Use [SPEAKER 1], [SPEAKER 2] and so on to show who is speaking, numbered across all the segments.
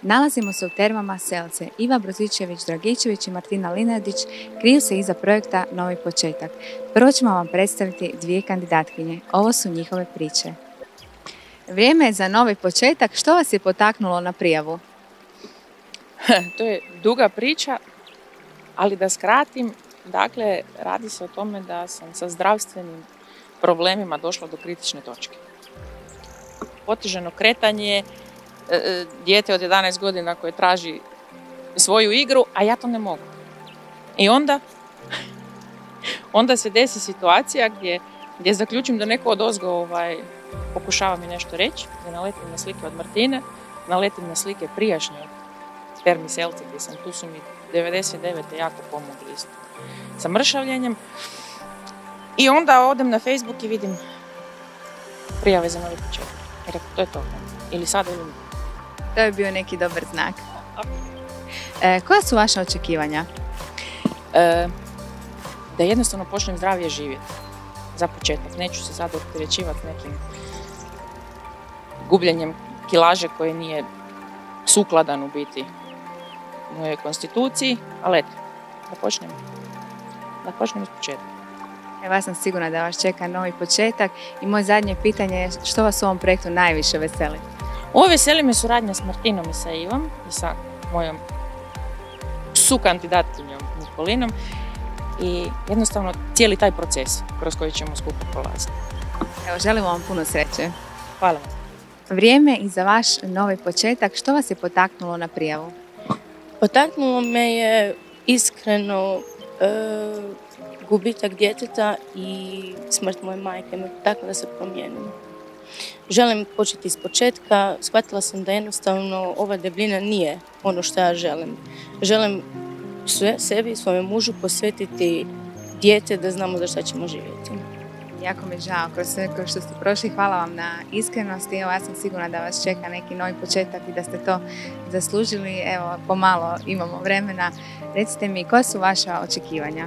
[SPEAKER 1] Nalazimo se u termama Selce. Iva Brozičević-Dragičević i Martina Linardić kriju se iza projekta Novi početak. Prvo ćemo vam predstaviti dvije kandidatkinje. Ovo su njihove priče. Vrijeme je za novi početak. Što vas je potaknulo na prijavu?
[SPEAKER 2] To je duga priča, ali da skratim, dakle, radi se o tome da sam sa zdravstvenim problemima došla do kritične točke. Otežano kretanje, dijete od 11 godina koje traži svoju igru, a ja to ne mogu. I onda se desi situacija gdje zaključim da neko odozgo pokušava mi nešto reći, da naletim na slike od Martine, naletim na slike prijašnje od Termi Selce gdje sam, tu su mi 99. jako pomogli isto sa mršavljenjem. I onda odem na Facebook i vidim prijave za novi početak. I rekao, to je to. Ili sad ili ne.
[SPEAKER 1] To je bio neki dobar znak. Koja su vaša očekivanja?
[SPEAKER 2] Da jednostavno počnem zdravije živjeti. Za početak. Neću se sad opterećivati nekim gubljenjem kilaže koje nije sukladan u biti mojoj konstituciji, ali eto, da počnem iz početka.
[SPEAKER 1] Evo, ja sam sigurna da vas čeka novi početak i moje zadnje pitanje je što vas u ovom projektu najviše veseli?
[SPEAKER 2] Ovo veseli me suradnja s Martinom i sa Ivom i sa mojom sukandidatkinjom Nikolinom i jednostavno cijeli taj proces kroz koji ćemo skupa prolaziti.
[SPEAKER 1] Evo, želimo vam puno sreće.
[SPEAKER 2] Hvala vam.
[SPEAKER 1] Vrijeme i za vaš novi početak. Što vas je potaknulo na prijavu?
[SPEAKER 3] Potaknulo me je iskreno gubitak djeteta i smrt moje majke me potaknula da se promijenim. Želim početi iz početka, shvatila sam da jednostavno ova debljina nije ono što ja želim. Želim sebi i svojem mužu posvetiti dijete da znamo za šta ćemo živjeti.
[SPEAKER 1] Jako mi je žao kroz sve što ste prošli. Hvala vam na iskrenosti. Evo, ja sam sigurna da vas čeka neki novi početak i da ste to zaslužili. Evo, pomalo imamo vremena. Recite mi, koja su vaša očekivanja?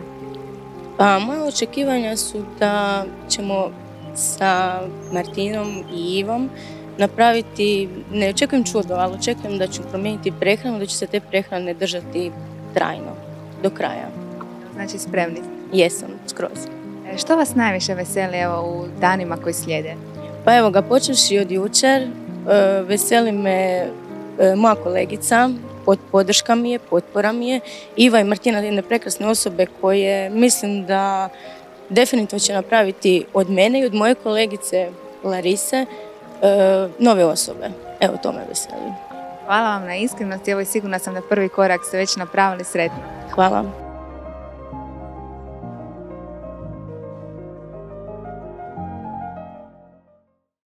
[SPEAKER 3] Pa, moje očekivanja su da ćemo sa Martinom i Ivom napraviti, ne očekujem čudo, ali očekujem da ću promijeniti prehranu, da će se te prehrane držati trajno, do kraja.
[SPEAKER 1] Znači spremni?
[SPEAKER 3] Jesam, skroz.
[SPEAKER 1] Što vas najviše veseli evo, u danima koji slijede?
[SPEAKER 3] Pa evo ga, počevši od jučer, veseli me moja kolegica, podrška mi je, potpora mi je. Iva i Martina, jedne prekrasne osobe koje mislim da definitivno će napraviti od mene i od moje kolegice Larise nove osobe. Evo, to me veseli.
[SPEAKER 1] Hvala vam na iskrenosti. Evo, sigurna sam da prvi korak ste već napravili. Sretno.
[SPEAKER 3] Hvala.